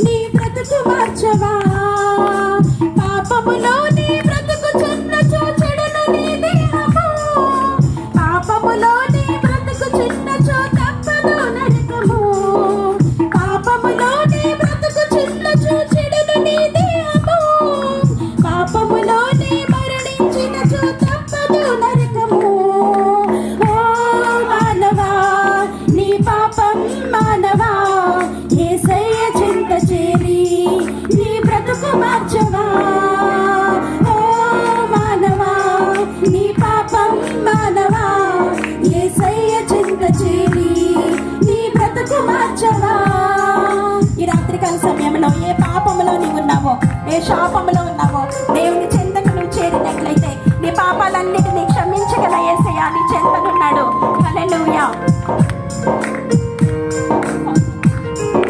నీ బ్రతుకు మార్చవా. పాపములో నీ బ్రతుకుచున్నచో చెడును నీ దేహము, పాపములో నీ బ్రతుకుచున్నచో తప్పదు నరకము. పాపములో నీ బ్రతుకుచున్నచో చెడును నీ దేహము, పాపములో నీ మరణించినచో తప్పదు నరకము. ఓ మానవా, నీ పాపం మానవా, యేసయ్య చింత చేరి నీ బ్రతుకు మార్చవా. ఓ మానవా, నీ పాపం మానవా, యేసయ్య చింత చేరి నీ బ్రతుకు మార్చవా. ఈ రాత్రికాల సమయంలో ఏ పాపములో నీవు ఉన్నావో, ఏ శాపములో ఉన్నావో దేవుని